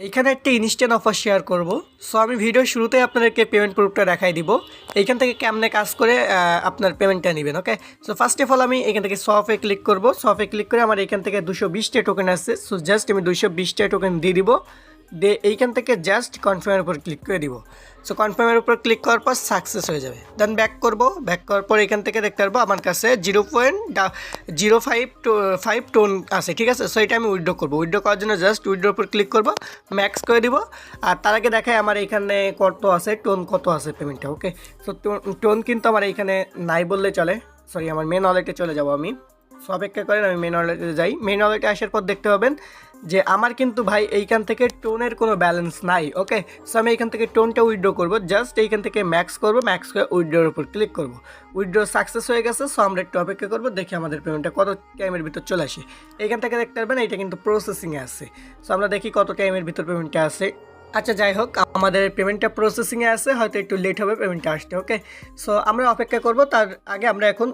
এইখানে একটা instant offer share করব। সো আমি ভিডিওর শুরুতেই আপনাদেরকে পেমেন্ট প্রুফটা দেখাই দিব। এইখান থেকে কেমনে কাজ করে আপনার পেমেন্টটা নেবেন। ওকে, সো ফার্স্ট অফ অল আমি এখান থেকে সফে ক্লিক করব। সফে ক্লিক করে আমার এখান থেকে 220টা টোকেন আসছে। সো জাস্ট আমি 220টা টোকেন দিয়ে দিব। এইখান থেকে জাস্ট কনফার্মের উপর ক্লিক করে দিব। সো কনফার্মের উপর ক্লিক করার পর সাকসেস হয়ে যাবে। দেন ব্যাক করব। ব্যাক করার পর এখান থেকে দেখতে পারবো আমার কাছে 0.05 টোন আছে, ঠিক আছে। সো এটা আমি উইথড্র করবো। উইথড্র করার জন্য জাস্ট উইথড্র উপর ক্লিক করবো, ম্যাক্স করে দিব। আর তার আগে দেখায় আমার এখানে কত আছে, টোন কত আছে পেমেন্টটা। ওকে, সো টোন কিন্তু আমার এখানে নাই বললে চলে। সরি, আমার মেন ওয়ালেটে চলে যাব আমি। সো অপেক্ষা করেন, আমি মেন ওয়ালেটে যাই। মেন ওয়ালেটে আসার পর দেখতে পাবেন যে আমার কিন্তু ভাই এইখান থেকে টোনের কোনো ব্যালেন্স নাই। ওকে, সো আমি এইখান থেকে টোনটা উইথড্র করবো। জাস্ট এইখান থেকে ম্যাক্স করবো, ম্যাক্স করে উইথড্রোর উপর ক্লিক করবো। উইথড্র সাকসেস হয়ে গেছে। সো আমরা একটু অপেক্ষা করবো, দেখি আমাদের পেমেন্টটা কত টাইমের ভিতর চলে আসে। এইখান থেকে দেখতে পারবেন এইটা কিন্তু প্রসেসিংয়ে আছে। সো আমরা দেখি কত টাইমের ভিতর পেমেন্টটা আসে। আচ্ছা, যাই হোক, আমাদের পেমেন্টটা প্রসেসিংয়ে আছে, হয়তো একটু লেট হবে পেমেন্টটা আসতে। ওকে, সো আমরা অপেক্ষা করব। তার আগে আমরা এখন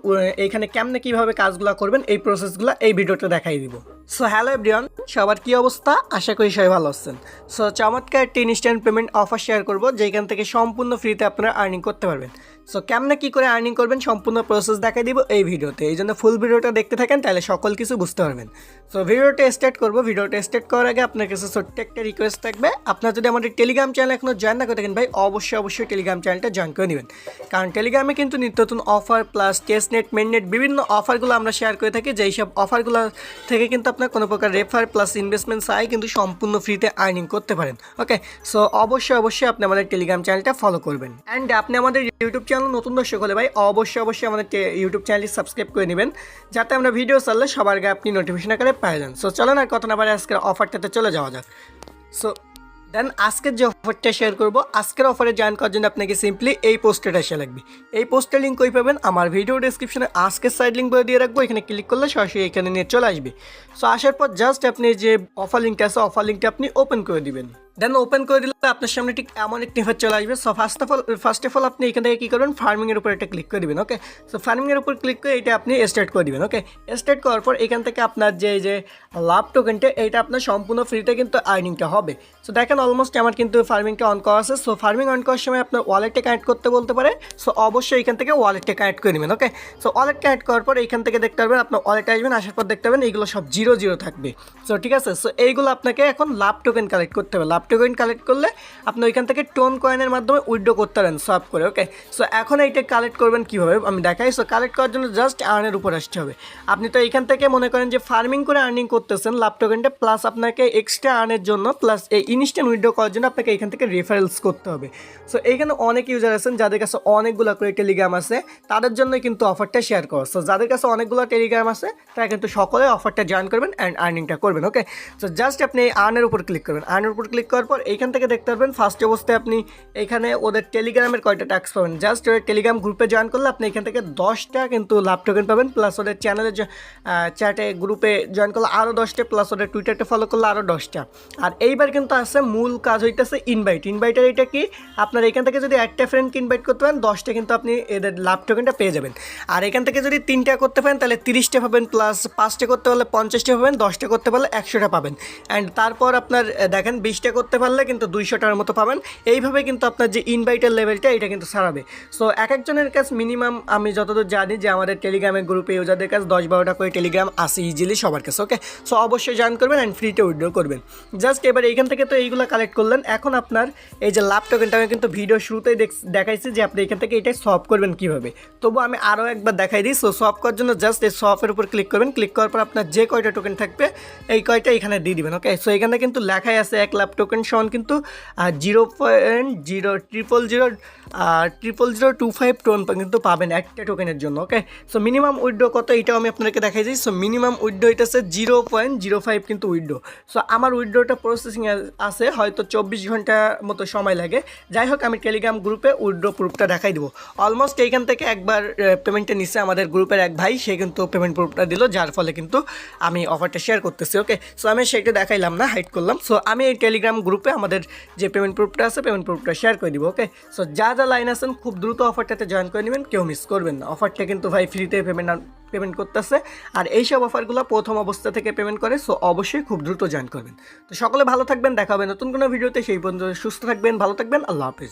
এইখানে কেমনে কীভাবে কাজগুলো করবেন এই প্রসেসগুলো এই ভিডিওতে দেখাই দিব। সো হ্যালো এভরিওয়ান, সবার কী অবস্থা? আশা করি সবাই ভালো আছেন। সো চমৎকার একটি ইনস্ট্যান্ট পেমেন্ট অফার শেয়ার করবো, যেখান থেকে সম্পূর্ণ ফ্রিতে আপনারা আর্নিং করতে পারবেন। সো কেমনে কী করে আর্নিং করবেন সম্পূর্ণ প্রসেস দেখাই দিব এই ভিডিওতে। এই জন্য ফুল ভিডিওটা দেখতে থাকেন, তাহলে সকল কিছু বুঝতে পারবেন। সো ভিডিওটা স্টার্ট করবো। ভিডিওটা স্টার্ট করার আগে আপনার কাছে ছোট্ট একটা রিকোয়েস্ট থাকবে। আপনার যদি আমাদের টেলিগ্রাম চ্যানেল এখনও জয়েন না করে থাকেন ভাই, অবশ্যই টেলিগ্রাম চ্যানেলটা জয়েন করে নেবেন। কারণ টেলিগ্রামে কিন্তু নিত্য নতুন অফার প্লাস টেস্টনেট মেননেট বিভিন্ন অফারগুলো আমরা শেয়ার করে থাকি। যেই সব অফারগুলো থেকে কিন্তু আপনার কোনো প্রকার রেফার প্লাস ইনভেস্টমেন্ট চাই কিন্তু সম্পূর্ণ ফ্রিতে আর্নিং করতে পারেন। ওকে, সো অবশ্যই আপনি আমাদের টেলিগ্রাম চ্যানেলটা ফলো করবেন। অ্যান্ড আপনি আমাদের ইউটিউব চ্যানেল নতুন দর্শক হলে ভাই অবশ্যই আমাদের ইউটিউব চ্যানেলটি সাবস্ক্রাইব করে নেবেন, যাতে আমরা ভিডিও চাললে সবার আগে আপনি নোটিফিকেশন আকারে পেয়ে যান। সো চলেন আর কথা না বাড়ে আজকের অফারটাতে চলে যাওয়া যাক। সো দেন আজকের যে অফারটা শেয়ার করবো, আজকের অফারে জয়েন করার জন্য আপনাকে সিম্পলি এই পোস্টারটা এসে লাগবে। এই পোস্টার লিঙ্ক কই পাবেন? আমার ভিডিও ডিসক্রিপশনে আজকের সাইড লিঙ্ক বলে দিয়ে রাখবো। এখানে ক্লিক করলে সরাসরি এখানে নিয়ে চলে আসবে। সো আসার পর জাস্ট আপনি যে অফার লিঙ্কটা আছে, অফার লিঙ্কটা আপনি ওপেন করে দিবেন। দেন ওপেন করে দিলে আপনার সামনে ঠিক এমন একটি অফার চলে আসবে। সো ফার্স্ট অফ অল আপনি এখান থেকে কী করবেন, ফার্মিংয়ের উপর একটা ক্লিক করে দেবেন। ওকে, সো ফার্মিংয়ের উপর ক্লিক করে এটা আপনি স্টার্ট করে দেবেন। ওকে, স্টার্ট করার পর এখান থেকে আপনার যে লাভ টোকেনটা, এইটা আপনার সম্পূর্ণ ফ্রিতে কিন্তু আর্নিংটা হবে। সো দেখেন অলমোস্ট আমার কিন্তু ফার্মিংটা অন করা আছে। সো ফার্মিং অন করার সময় আপনার ওয়ালেটে কানেক্ট করতে বলতে পারে। সো অবশ্যই এখান থেকে ওয়ালেটটা কানেক্ট করে নেবেন। ওকে, সো ওয়ালেট কানেক্ট করার পর এইখান থেকে দেখতে পারবেন আপনার ওয়ালেটে আসবেন। আসার পর দেখতে পাবেন এইগুলো সব 0 থাকবে। সো ঠিক আছে, সো এইগুলো আপনাকে এখন লাভ টোকেন কালেক্ট করতে হবে। লাভ টোকেন কালেক্ট করলে আপনি ওইখান থেকে টোন কয়েনের মাধ্যমে উইথড্র করতে পারেন সোয়াপ করে। ওকে, সো এখন এইটা কালেক্ট করবেন কীভাবে আমি দেখাই। সো কালেক্ট করার জন্য জাস্ট আর্নের উপর আসতে হবে। আপনি তো এইখান থেকে মনে করেন যে ফার্মিং করে আর্নিং করতেছেন লাভ টোকেনটা, প্লাস আপনাকে এক্সট্রা আর্নের জন্য প্লাস এই ইনস্ট্যান্ট উইথড্র করার জন্য আপনাকে এখান থেকে রেফারেলস করতে হবে। সো এইখানে অনেক ইউজার আছেন যাদের কাছে অনেকগুলো করে টেলিগ্রাম আছে, তাদের জন্য কিন্তু অফারটা শেয়ার করা। সো যাদের কাছে অনেকগুলো টেলিগ্রাম আছে তারা কিন্তু সকলে অফারটা জয়েন করবেন অ্যান্ড আর্নিংটা করবেন। ওকে, সো জাস্ট আপনি এই আর্নের উপর ক্লিক করবেন। আর্নের উপর ক্লিক করার পর এইখান থেকে দেখতে পারবেন ফার্স্ট অবস্থায় আপনি এখানে ওদের টেলিগ্রামের কয়টা টাস্ক পাবেন। জাস্ট ওদের টেলিগ্রাম গ্রুপে জয়েন করলে আপনি এখান থেকে 10টা কিন্তু লাভ টোকেন পাবেন, প্লাস ওদের চ্যানেলের চ্যাটে গ্রুপে জয়েন করলে আরও 10টা, প্লাস ওদের টুইটারটা ফলো করলে আরও 10টা। আর এইবার কিন্তু আছে মূল কাজ হইতেছে ইনভাইটের। এটা কি, আপনার এখান থেকে যদি একটা ফ্রেন্ডকে ইনভাইট করতে পারেন 10টা কিন্তু আপনি এদের লাভ টোকেনটা পেয়ে যাবেন। আর এখান থেকে যদি 3টা করতে পারেন তাহলে 30টা পাবেন, প্লাস 5টা করতে পারলে 50টা পাবেন, 10টা করতে পারলে 100টা পাবেন। অ্যান্ড তারপর আপনার দেখেন 20টা করতে পারলে কিন্তু 200টার মতো পাবেন। এইভাবে কিন্তু আপনার যে ইনভাইটের লেভেলটা এটা কিন্তু ছাড়াবে। সো এক একজনের কাছে মিনিমাম আমি যতদূর জানি যে আমাদের টেলিগ্রামের গ্রুপে ইউজারদের কাছে 10-12টা করে টেলিগ্রাম আসে ইজিলি সবার কাছে। ওকে, সো অবশ্যই জয়েন করবেন অ্যান্ড ফ্রিতে উইথড্র করবেন। জাস্ট এবার এইখান থেকে তো এইগুলো কালেক্ট করলেন। এখন আপনার এই যে লাভ টোকেনটা আমি কিন্তু ভিডিও শুরুতেই দেখাইছি যে আপনি এখান থেকে এটা সলভ করবেন কীভাবে। তবু আমি আরও একবার দেখাই দিই। সো সলভ করার জন্য জাস্ট এই সলভের উপর ক্লিক করবেন। ক্লিক করার পর আপনার যে কয়টা টোকেন থাকবে এই কয়টা এখানে দিয়ে দিবেন। ওকে, সো এখানে কিন্তু লেখাই আছে 1 লাভ টোকেন সমান কিন্তু 0.00025 টোন কিন্তু পাবেন একটা টোকেনের জন্য। ওকে, সো মিনিমাম উইথড্র কত এটাও আমি আপনাদেরকে দেখাই দিই। সো মিনিমাম উইথড্র হইতেছে 0.05 কিন্তু উইথড্র। সো আমার উইথড্রটা প্রসেসিং আছে, হয়তো 24 ঘন্টা মতো সময় লাগে। যাই হোক, আমি টেলিগ্রাম গ্রুপে উইথড্র প্রুফটা দেখাই দেবো। অলমোস্ট এইখান থেকে একবার পেমেন্টটা নিচ্ছে আমাদের গ্রুপের এক ভাই, সে কিন্তু পেমেন্ট প্রুফটা দিল, যার ফলে কিন্তু আমি অফারটা শেয়ার করতেছি। ওকে, সো আমি সেটা দেখাইলাম না, হাইড করলাম। সো আমি এই টেলিগ্রাম গ্রুপে আমাদের যে পেমেন্ট প্রুফটা আছে পেমেন্ট প্রুফটা শেয়ার করে দিব। ওকে, সো যা লাইন আছেন খুব দ্রুত অফারটাতে জয়েন করে নেবেন, কেউ মিস করবেন না। অফারটা কিন্তু ভাই ফ্রিতে পেমেন্ট করতেছে, আর এইসব অফারগুলো প্রথম অবস্থা থেকে পেমেন্ট করে। সো অবশ্যই খুব দ্রুত জয়েন করবেন। তো সকলে ভালো থাকবেন, দেখা হবে নতুন কোনো ভিডিওতে। সেই পর্যন্ত সুস্থ থাকবেন, ভালো থাকবেন, আল্লাহ হাফিজ।